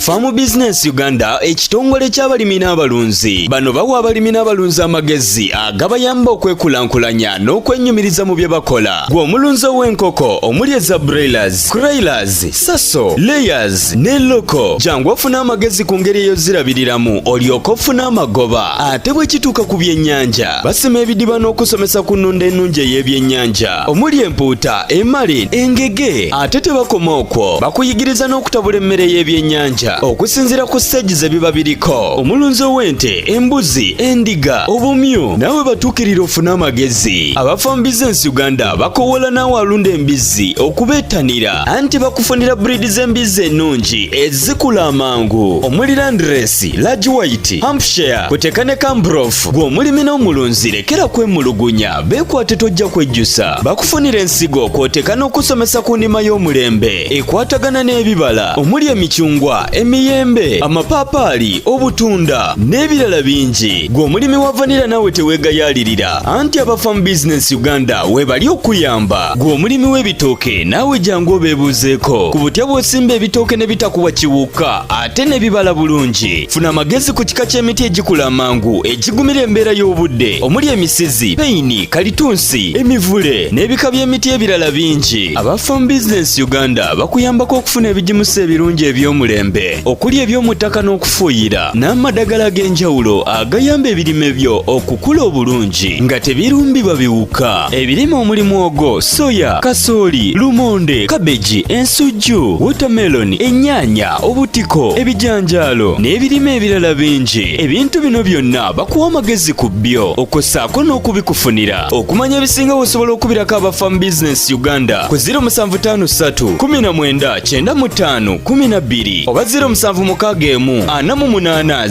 Farm Business Uganda ekitongole ky'abalimi n'abalunzi. Bano bawa abalimi n'abalunzi amagezi agabayamba okwekulankulanya n'okwenyumiriza mu bye bakola. Gwe omulunzi w'enkoko omuli eza broilers, crailers, saso, layers ne loko. Jangu ofuna amagezi ku ngeri ey'ozirabiriramu olyoke ofune amagoba. Ate bwe kituuka ku byennyanja basima ebidiba n'okusomesa ku nnunda ennungi ey'ebyennyanja omuli empuuta, emali, engege. Ate tebakoma okwo, bakuyigiriza n'okutabula emmere y'ebyennyanja okusinziira ku stage ze biba biriko. Omulunzi w'ente, embuzi, endiga, obumyu nawe batuukirira ofuna amagezi. Aba Farm Business Uganda bakowola naawe alunda embizzi okubeetanira anti bakufunira breed z'embizzi ennungi ezikula amangu omuli Landrace, Large White, Hampshire, kuteeka ne Cambrough. Gwe omulimi n'omulunzi lekera kwemulugunya, beekwate tojja kwejjusa. Bakufunira ensigo kw'oteeka n'okusomesa ku ndima y'omulembe ekwatagana n'ebibala omuli emicungwa, emiyembe, amapaapaali, obutunda n'ebirala bingi. Gwe omulimi wa vanilla nawe teweegayaalirira anti aba Farm Business Uganda webali okuyamba. Gwe omulimi w'ebitooke naawe jangu obeebuuzeeko ku butya bw'osimba ebitooke ne bitakuwa kiwuka ate ne bibala bulungi. Funa amagezi ku kika ky'emiti egikula amangu egigumira embeera y'obudde omuli emisizi, peyini, kalitunsi, emivule n'ebika by'emiti ebirala bingi. Aba Farm Business Uganda bakuyambako okufuna ebigimusa ebirungi eby'omulembe okuli eby'omu ttaka n'okufuuyira n'amadagala ag'enjawulo agayamba ebirime byo okukula obulungi nga tebirumbibwa biwuka. Ebirime omuli muwogo, soya, kasooli, lumonde, kabeji, ensujju, watermelon, ennyaanya, obutiko, ebijanjaalo n'ebirime ebirala bingi. Ebintu bino byonna bakuwa amagezi ku byo okossaako n'okubikufunira. Okumanya ebisinga osobola okubirako aba Farm Business Uganda ku 0753 19 95 12 oba 0761 48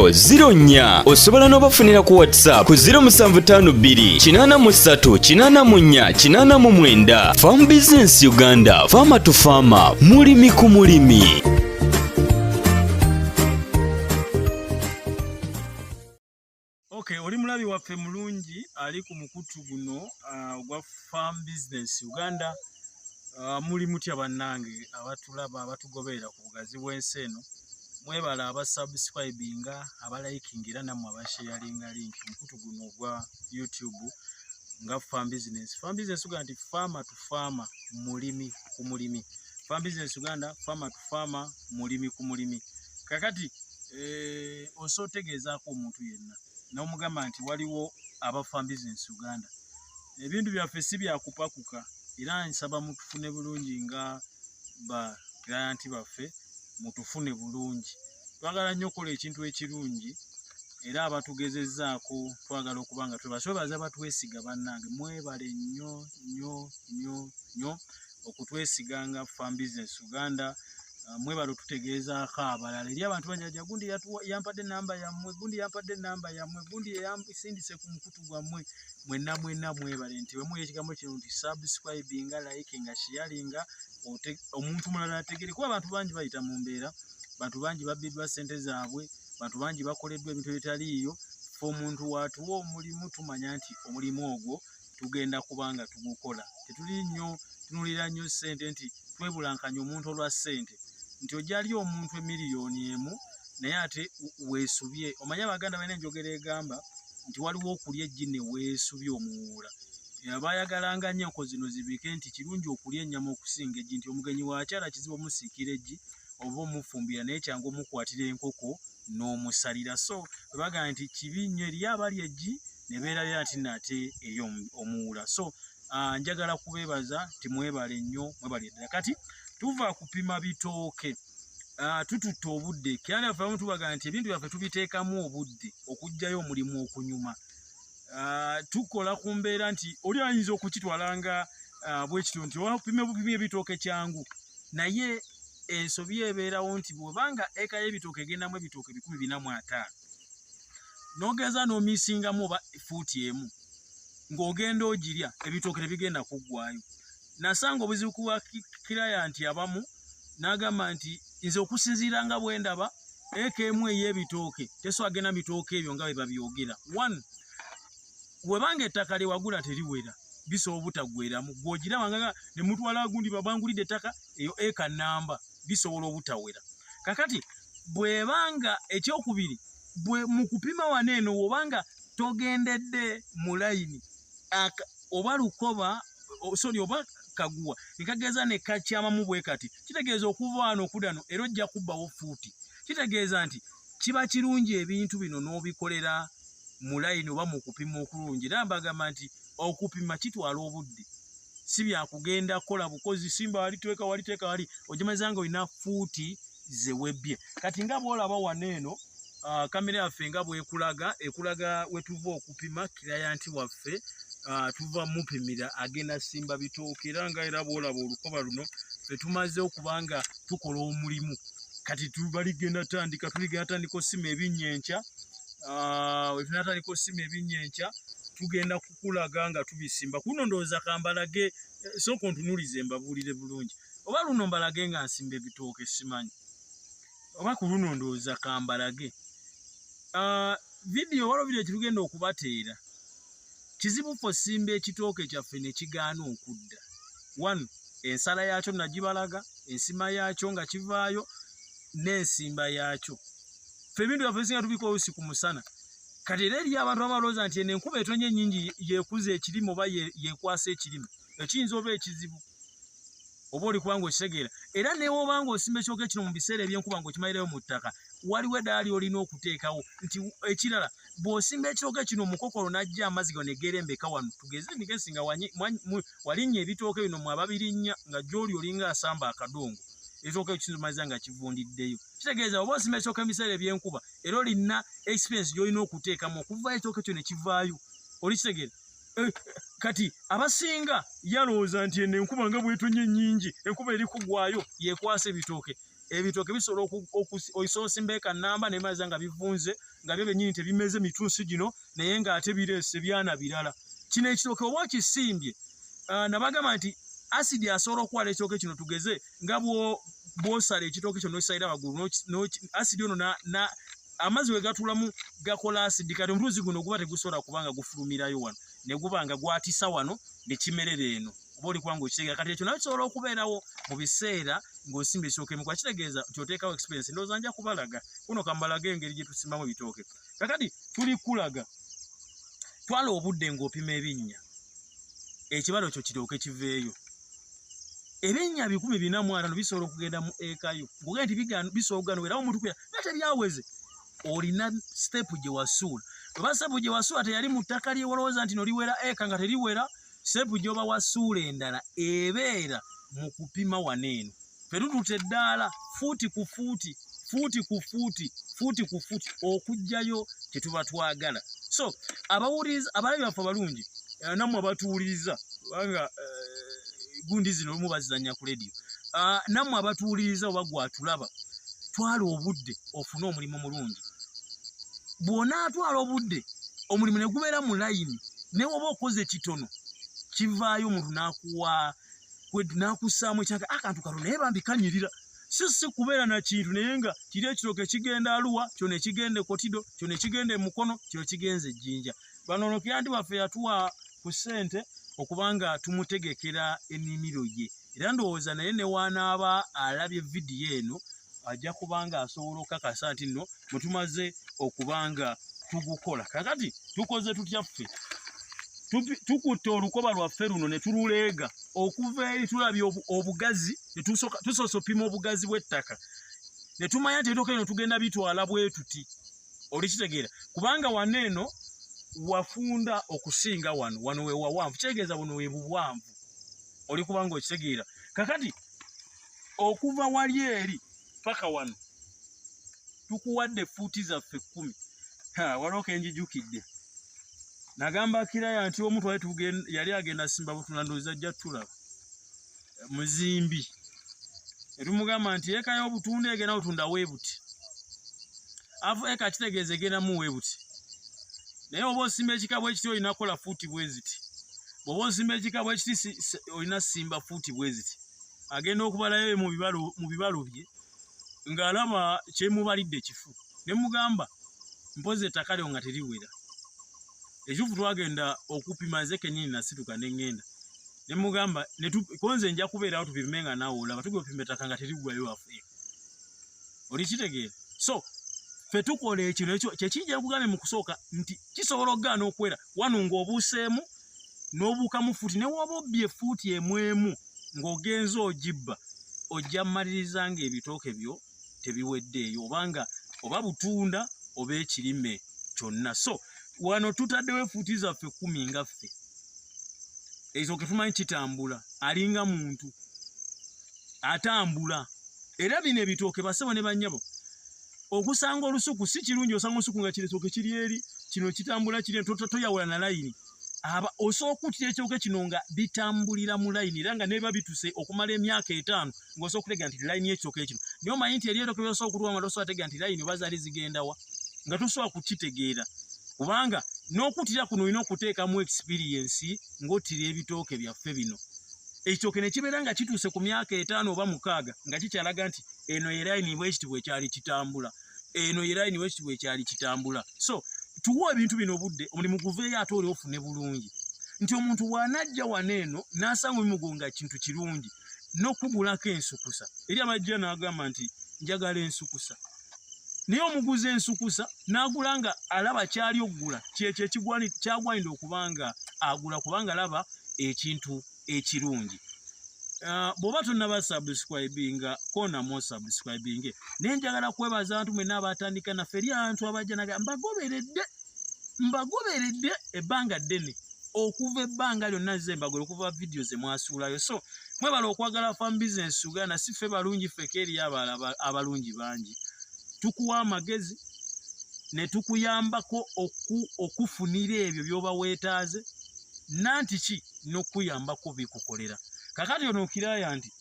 0004. Osobola n'obafunira ku WhatsApp ku 0752 83 84 89. Farm Business Uganda, farmer to farmer, mulimi ku mulimi. Okay, oli mulabi waffe mulungi ali ku mukutu guno ogwa Farm Business Uganda. Muli mutya bannange abatulaba abatugoberera ku bugazi bw'ensi eno. Mwebala abasubscribinga, abalikingira nammwe abasharinga link mukutu guno ogwa YouTube nga Farm Business. Farm Business Uganda nti farmer to farmer, mulimi ku mulimi. Farm Business Uganda, farmer to farmer, mulimi ku mulimi. Kakati osotegezaako omuntu yenna n'omugamba nti waliwo aba Farm Business Uganda. Ebintu byaffe si byakupakuka era nsaba mutufune bulungi nga ba client baffe, mutufune bulungi. Twagala nnyo okukola ekintu ekirungi era abatugezezzaako twagala okubanga twebaza batwesiga bannange. Mwebale nnyo nnyo nnyo nnyo okutwesiganga Farm Business Uganda. Mwebale otutegeezaako abalala. Eri abantu banjaja gundi yampadde namba yammwe, gundi yampadde namba yammwe, gundi yasindise ku mukutu gwammwe. Mwenna mwebale nti bwe muwulira ekigambo kino nti subscribinga, likinga, sharinga, omuntu mulala ategere. Kuba abantu bangi bayita mu mbeera, bantu bangi babbiddwa ssente zaabwe, bantu bangi bakoleddwa ebintu ebitaliiyo. Fe omuntu watuwa omulimu tumanya nti omulimu ogwo tugenda kubanga tugukola. Tetuli nnyo tunulira nnyo ssente nti twebulankanya omuntu olwa ssente. Nti ojali omuntu emiliyoni emu naye ate weesubye. Omanya Abaganda balina enjogera egamba nti waliwo okulya eggi ne weesubye omuwuula. Abayagalanga nnyo enko zino zibike nti kirungi okulya ennyama okusinga eggi, nti omugenyi waakyala kizibu omusiikira eggi oba omufumbira naye kyangu omukwatira enkoko n'omusalira. So bagamba nti kibi nnyo eri abalya eggi ne beerabira nti nate eri omuwuula. So njagala kubeebaza nti mwebale nnyo, mwebale ddala. Kati tuva kupima bitooke, tututta obudde. Kyana yaffe abamu tubaga nti ebintu byaffe tubiteekamu obudde okuggyayo omulimu okunyuma. Tukola ku mbeera nti oli ayinza okukitwalanga bwe kityo nti wapima ebitooke kyangu, naye ensobi ebeerawo nti bw'obanga eka y'ebitooke egendamu ebitooke 450 n'ogeza n'omisingamu oba fuuti emu ng'ogenda ogirya, ebitooke tebigenda kuggwayo. Nasanga obuzibu kuba kilayanti abamu n'agamba nti nze okusinziira nga bwe ndaba eka emu ey'ebitooke teswagenda bitooke ebyo nga bwe babyogera. 1, bw'obanga ettaka lye wagula teriwera bisobola obutaggweramu, gw'ogiraba nga ne mutwala gundi babangulidde ettaka eyo eka namba bisobola obutawera. kakati bwebanga ekyokubiri bwe mukupima waneeno obanga togendedde mu layini oba lukoba oba kaguwa nikageza ne kakyamamu bwe kati kitegeeza okuva wano okudano era ojja kubbawo fuuti kitegeeza nti kiba kirungi ebintu bino n'obikolera mu layini oba mu kupima okulungi era mbagamba nti okupima kitwala obudde si byakugenda kola bukozi simba waliteeka wali ogimaza nga olina fuuti zewebbye kati nga bwolaba waneeno kamera yaffe nga ekulaga wetuva okupima kirayanti waffe tuva mupimira agenda simba bitooke era nga era bwolaba olukoba luno fetumaze okubanga tukola omulimu kati tuligenda tandika osima ebinyenkya wetunatandika osima ebinyenkya tugenda kukulaga nga tubisimba kuno ndowooza kambalage sooka ontunuulize mbabuulire bulungi oba luno mbalage nga nsimba ebitooke simanyi oba ku luno ndowooza kambalage vidiyo waliwo vidiyo kitugenda okubateera kizibu ffe osimba ekitooke kyaffe ne kigaana okudda wano ensala yaakyo nagibalaga ensima yaakyo nga kivaayo n'ensimba yaakyo ffe ebintu byaffe bisinga tubikola oluusi ku musana kati era eriyo abantu abalowooza nti eno enkuba etonnya ennyingi yekuza ekirime oba yekwasa ekirime ekiyinza oba ekizibu oba oli kubanga okitegeera era newoobanga osimba ekitooke kino mu biseera eby'enkuba ng'okimalirayo mu ttaka waliwo eddaali olina okuteekawo nti ekirala bw'osimba ekitooke kino mukokolo n'ajja amazzi go ne gerembeka wano tugeze nigesi nga walinnya ebitooke bino mwababirinnya nga gy'oli olinga asamba akadongo ekitooke ekiyinza omaliza nga kivundiddeyo kitegeeza oba osimba ekitooke mu biseera eby'enkuba era olina experience gy'olina okuteekamu okuvaayo ekitooke kyo ne kivaayo oli kitegeera kati abasinga yalowooza nti eno enkuba nga bwetonnya ennyingi enkuba eri kugwayo yekwasa ebitooke bisobola osobola osimba ekannamba nemaliza nga bivunze nga byo bennyini tebimeze mitunsi gino naye ng'ate bireese byana birala kino ekitooke oba okisimbye nabagamba nti asidi asobola okwala ekitooke kino tugeze nga bw'osala ekitooke kyo n'okisalira waggulu asidi ono amazzi we gatulamu gakola asidi kati omuluzi guno guba tegusobola kubanga gufulumirayo wano ne guba nga gwatisa wano ne kimerera eno oba oli kubanga okitegeera kati ekyo nayo kisobola okubeerawo mu biseera ng'osimba ekitooke mu kitegeeza nti oteekawo experience ndowooza nja kubalaga kuno kambalage engeri gye tusimbamu ebitooke kakati tuli kulaga twala obudde ng'opima ebinnya ekibalo kyo kirooke kiveeyo ebinnya 145 bisobola okugenda mu ekayo ng'ogenda nti bisobola okuganuwerawo omuntu kwera nga tebyaweze olina stepu gye wasuula oba stepu gye wasuula teyali mu ttaka lyewolowooza nti noliwera eka nga teriwera stepu gy'oba wasuula endala ebeera mu kupima waneeno fetututa eddaala fuuti ku fuuti okuggyayo kye tuba twagala so abalabi baffe abalungi nammwe abatuwuliriza kubanga gundi zino olumu bazizannya ku lediyo nammwe abatuwuliriza oba gwatulaba twala obudde ofune omulimu mulungi bw'onaatwala obudde omulimu ne gubeera mu layini naye oba okoze kitono kivaayo omuntu n'akussaamu ekyanga akantu kano naye bambikanyirira si kubeera na kintu naye nga kiri ekitooke kigenda Arua kyo ne kigenda Kotido kyo ne kigenda Mukono kyo kigenze Jjinja bano ono Kiranti waffe yatuwa ku ssente okubanga tumutegekera ennimiro ye era ndowooza naye ne wanaaba alabye vidiyo eno ajja kubanga asobola okukakasa nti nno mwe tumaze okubanga tugukola kakati tukoze tutya ffe tukutte olukoba lwaffe luno ne tululeega okuva eri tulabye obugazi tusoose opima obugazi bw'ettaka ne tumanya nti ebitooke bino tugenda bitwala bwe tuti oli kitegeera kubanga waneeno wafunda okusinga wano we wawanvu kitegeeza buno we buwanvu oli kubanga okitegeera kakati okuva wali eri paka wano tukuwadde fuuti zaffe 10 waliwo kenjijukidde nagamba Kiraya nti omuntu yali agenda simba butunandooza ajja tulaba muzimbi etumugamba nti eka y'obutunda egenda otunda weebuti afu eka kitegeeza egenda mu weebuti naye oba osimba ekika bwekiti olina kola fuuti bweziti bw'oba osimba ekika bwekiti olina simba fuuti bweziti agenda okubalayo mu bibalo bye ng'alaba kyemubalidde kifu ne mugamba mpozi ettaka lyo nga teriwera ekifu twagenda okupima nze kennyini nasituka ne ŋŋenda ne mugamba konze nja kubeerawo tupime nga naawe olaba tugopima ettaka nga terigwayo Afrika Olikitegeera. So fe tukola ekino ekyo kyekijja kugambe mu kusooka nti kisobola okugaana okwera wano ng'obuuseemu n'obuukamu fuuti ne waba obbye fuuti emu ng'ogenza ogibba ojja mmaliriza ng'ebitooke byo tebiweddeeyo obanga oba butunda oba ekirime kyonna. So wano tutaddewo fuuti zaffe 10 nga ffe. Ekitooke tumanyi kitambula alinga muntu atambula. Era bino ebitooke basebo ne bannyabo okusanga olusuku si kirungi osanga olusuku nga kiretooke kiri eri kino kitambula kiri toyawula na layini. Osobola okuttira ekitooke kino nga bitambulira mu layini era nga neba bituse okumala emyaka 5 ng'osobola okutegeera nti layini y'ekitooke kino. Niyo omanyi nti ebitooke byosobola okutuuka nga tosobola kutegeera nti layini oba zaali zigendawa nga tosobola kukitegeera kubanga n'okuttira kuno olina okuteekamu experience ng'ottira ebitooke byaffe bino. Ekitooke ne kibeera nga kituuse ku myaka 5 oba 6 nga kikyalaga nti eno ye layini bwekiti bwekyali kitambula, eno ye layini bwekiti bwekyali kitambula. So tuwa ebintu bino obudde omulimu guveeyo ate oli ofune bulungi nti omuntu bw'anajja wano eno n'asanga omugonga kintu kirungi n'okugulako ensukusa eri amajja n'agamba nti njagala ensukusa. Naye omuguzi ensukusa n'agula nga alaba kyali okugula kyekyo kyagwanidde okubanga agula kubanga alaba ekintu ekirungi. Bw'oba tonnaba subscribinga konamu subscribing. Naye njagala kwebaza abantu mwenna abatandika naffe eri abantu abajja naga mbagoberedde ebbanga ddene okuva ebbanga lyonna nze mbagole okuva video ze mwasuulayo. So mwebala okwagala Farm Business Uganda si ffe balungi ffeka eri abalungi bangi. Tukuwa amagezi ne tukuyambako okufunira ebyo by'oba weetaaze nanti ki n'okuyambako bikukolera. Kakati ono okiraya nti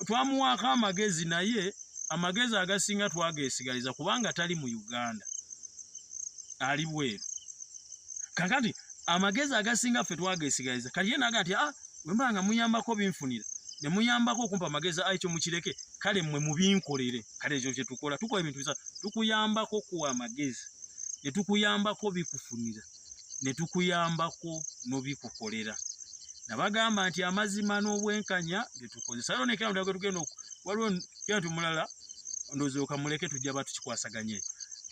twamuwaako amagezi naye amagezi agasinga twageesigaliza kubanga tali mu Uganda ali bweru. Kakati amagezi agasinga ffe twageesigaliza kati ye naga nti wemba nga muyambako binfunira ne muyambako okumpa amagezi ekyo mukireke kale mmwe mubinkolere. Kale ekyo kye tukola ebintu bisatu tukuyambako kuwa amagezi ne tukuyambako bikufunira ne tukuyambako n'obikukolera. Nabagamba nti amazima n'obwenkanya byetukozesa. Lero nekera ndago tugenda waliwo kintu mulala ndozooka muleke tujja batukikwasaganye.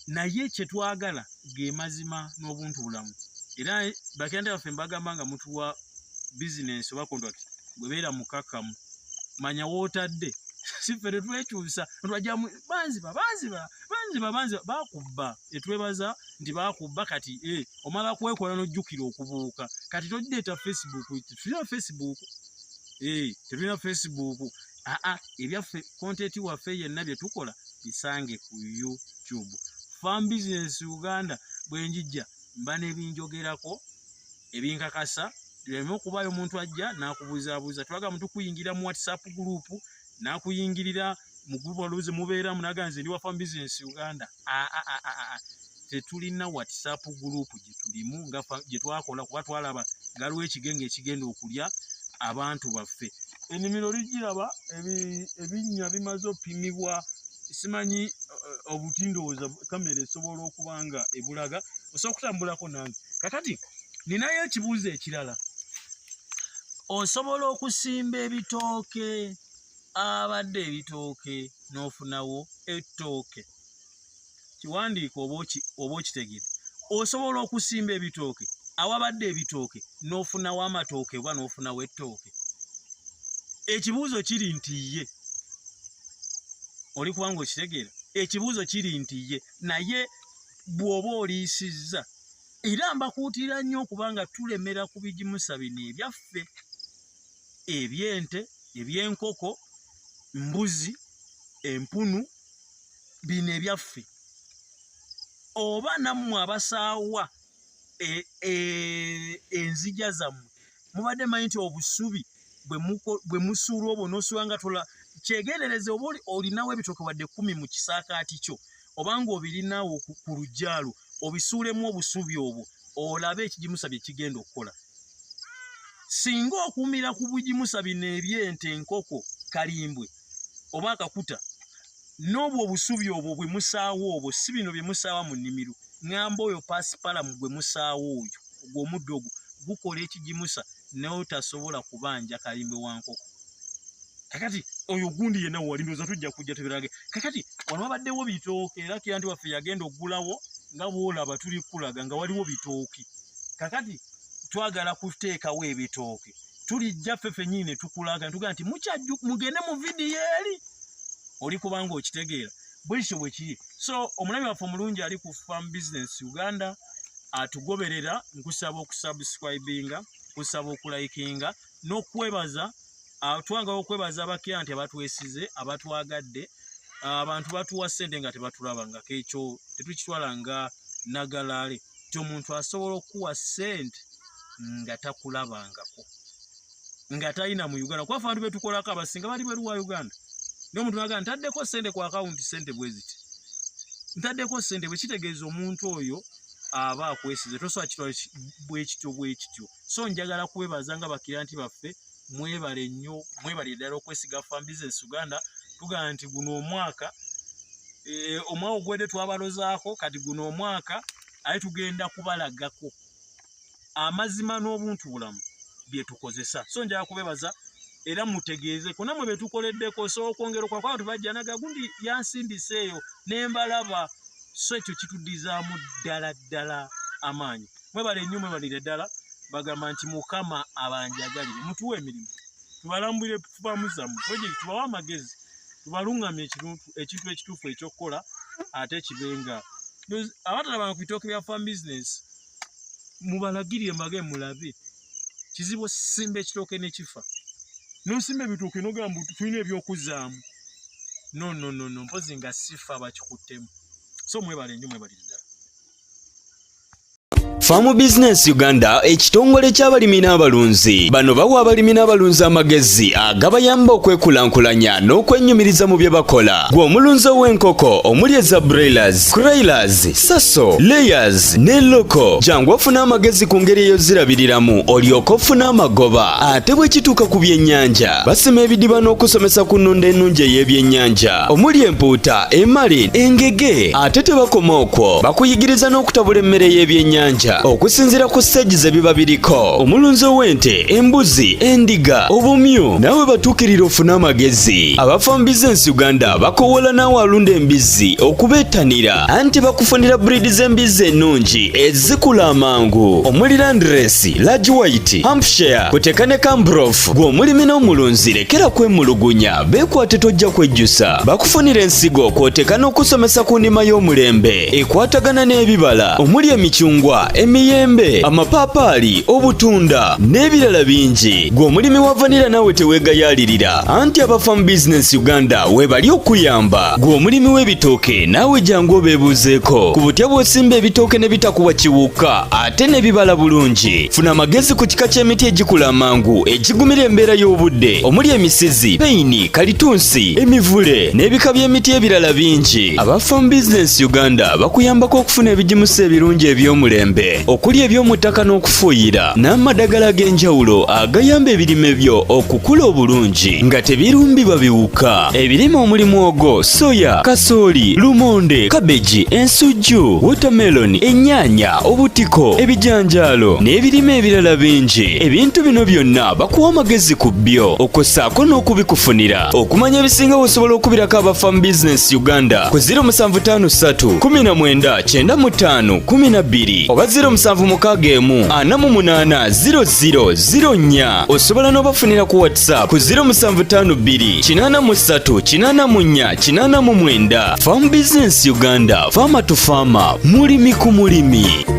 Naye kye twagala ge mazima n'obuntu bulamu. Era bakende baffe mbagamba nga mutuwa business oba contract gwebeera mukakamu manya wootadde sifere twekyusa ntwajja banzi bakubba etwebaza nti bakubba kati omala kwekola n'ojjukira okubuuka kati toddeta Facebook tulina Facebook ebyaffe content waffe yenna bye tukola bisange ku YouTube. Farm Business Uganda bwenjijja mba nebinjogerako ebinkakasa tuleme okubayo omuntu ajja n'akubuzaabuza. Twaga muntu kuyingira mu WhatsApp group n'akuyingirira mu group waluze mubeera munaganze ndi wa Farm Business Uganda. Tetulina WhatsApp group gye tulimu nga gye twakola kuba twalaba ngaliwo ekigenge ekigenda okulya abantu baffe. Ennimiro ligiraba ebinnya bimaze opimibwa simanyi obutindooza kamera esobola okuba nga ebulaga osobola okutambulako nange. Kakati ninayo ekibuuzo ekirala. Osobola okusimba ebitooke abadde ebitooke n'ofunawo ettooke kiwandiiko oba okitegedde. Osobola okusimba ebitooke awabadde ebitooke n'ofunawo amatooke oba n'ofunawo ettooke. Ekibuuzo kiri nti ye oli kubanga okitegeera. Ekibuuzo kiri nti ye naye bw'oba oliisizza era mbakuutira nnyo okubanga tulemera ku bigimusa bino ebyaffe eby'ente eby'enkoko mbuzi empunu bino ebyaffe. Oba nammwe abasaawa enzija zammwe mubadde manyi nti obusubi bwe musuula obwo n'osuula nga tola kyegendereze oba olinawo ebitooke wadde 10 mu kisaakaati kyo obanga obirinawo ku lujjalo obisuulemu obusubi obwo olabe ekigimusa bye kigenda okukola. Singa okuumira ku bugimusa bino eby'ente enkoko kalimbwe oba akakuta n'obwo obusubi obwo bwe musaawo obwo si bino bye musaawa mu nnimiro ngamba oyo pasipalamu gwe musaawo oyo ogw'omuddo ogwo gukola ekigimusa naye otasobola kubanja kalimbwe wa nkoko. Kakati oyo gundi yenna wali ndoza tujja kujja tebirage kakati wano wabaddewo bitooke era kyanti waffe yagenda oggulawo nga bwolaba tuli kulaga nga waliwo bitooke kakati twagala kuteekawo ebitooke tulijja ffeffe nyine tukulaga tugaa nti mugende mu vidiyo eri oli kubanga okitegeera bwekityo bwe kiri so omulabi waffe omulungi ali ku Farm Business Uganda atugoberera nkusaba okusubscribinga nkusaba okulayikinga n'okwebaza twanga okwebaza abakyanti abatwesize abatwagadde abantu batuwa ssente nga tebatulaba nga kekyo tetukitwala nga nagalaale ti omuntu asobola okuwa ssente nga takulabangako nga talina mu Uganda kwafa abantu betukolako abasinga bali bweru wa Uganda n'omuntu naga ntaddeko ssente ku akawunti ssente bweziti ntaddeko ssente bwe kitegeeza omuntu oyo aba akwesize tosobola kitwala bwekityo so njagala kwebaza nga bakyanti baffe mwebale nnyo mwebale ddala okwesiga Farm Business Uganda tugaa nti guno omwaka omwaka ogwedde twabalozaako kati guno omwaka aye tugenda kubalagako amazima n'obuntu bulamu bye tukozesa so njagala kubebaza era mutegeeze ko namwe betukoleddeko so okwongera kwa abantu bajja naga gundi yansindiseeyo nembalaba so ekyo kitudizaamu ddala amaanyi mwebale nnyo mwebalire ddala bagamba nti Mukama abanjagalire mutuwe emirimu tubalambulire tubamu zammwe project tubawa amagezi tubalungamye ekintu ekituufu ekyokukola ate kibenga abatalabanga ku bitooke bya Farm Business mubalagirire mbage mulabe kizibu simba ekitooke nekifa nosimba ebitooke nogamba tulina ebyokuzaamu no mpozi nga sifa bakikuttemu so mwebale nnyo mwebalire ddala Farm Business Uganda ekitongole ky'abalimi n'abalunzi bano bawa abalimi n'abalunzi amagezi agabayamba okwekulankulanya n'okwennyumiriza mu bye bakola gwe omulunzi w'enkoko omuli eza broilers, crailers, saso, layers ne loko jangu ofuna amagezi ku ngeri eyo zirabiriramu olyoke ofuna amagoba ate bwe kituuka ku byennyanja basima ebidiba n'okusomesa ku nnunda ennungi ey'ebyennyanja omuli empuuta, emali, engege ate tebakoma okwo bakuyigiriza n'okutabula emmere y'ebyennyanja okusinziira ku stage ebiba biriko omulunzi w'ente, embuzi, endiga, obumyu nawe batuukirira ofuna amagezi aba Farm Business Uganda bakowola naawe alunda embizi okubeetanira anti bakufunira breed z'embizi ennungi ezikula amangu omuli Landrace, Large White, Hampshire kuteeka ne Cambrough gwe omulimi n'omulunzi lekera kwemulugunya beekwate tojja kwejjusa bakufunira ensigo kw'oteeka n'okusomesa ku ndima y'omulembe ekwatagana n'ebibala omuli emicungwa emiyembe amapaapaali obutunda n'ebirala bingi gwe omulimi wa vanira nawe teweegayaalirira anti aba Farm Business Uganda webali okuyamba gwe omulimi w'ebitooke naawe jangu obeebuuzeeko ku butya bw'osimba ebitooke ne bitakuwa kiwuka ate ne bibala bulungi funa amagezi ku kika ky'emiti egikula amangu egigumira embeera y'obudde omuli emisizi, peyini, kalitunsi, emivule n'ebika by'emiti ebirala bingi aba Farm Business Uganda bakuyambako okufuna ebigimusa ebirungi eby'omulembe okuli eby'omu ttaka n'okufuuyira n'amadagala ag'enjawulo agayamba ebirime byo okukula obulungi nga tebirumbibwa biwuka ebirime omuli mwogo, soya, kasooli, lumonde, kabeji, ensujju, watermelon, ennyaanya, obutiko, ebijanjaalo n'ebirime ebirala bingi ebintu bino byonna bakuwa amagezi ku byo okossaako n'okubikufunira okumanya ebisinga osobola okubirako aba Farm Business Uganda ku 0753 19 95 12 oba 0761480004 osobola n'obafunira ku WhatsApp ku 0752 83 84 89. Farm Business Uganda, Farmer to Farmer, mulimi ku mulimi.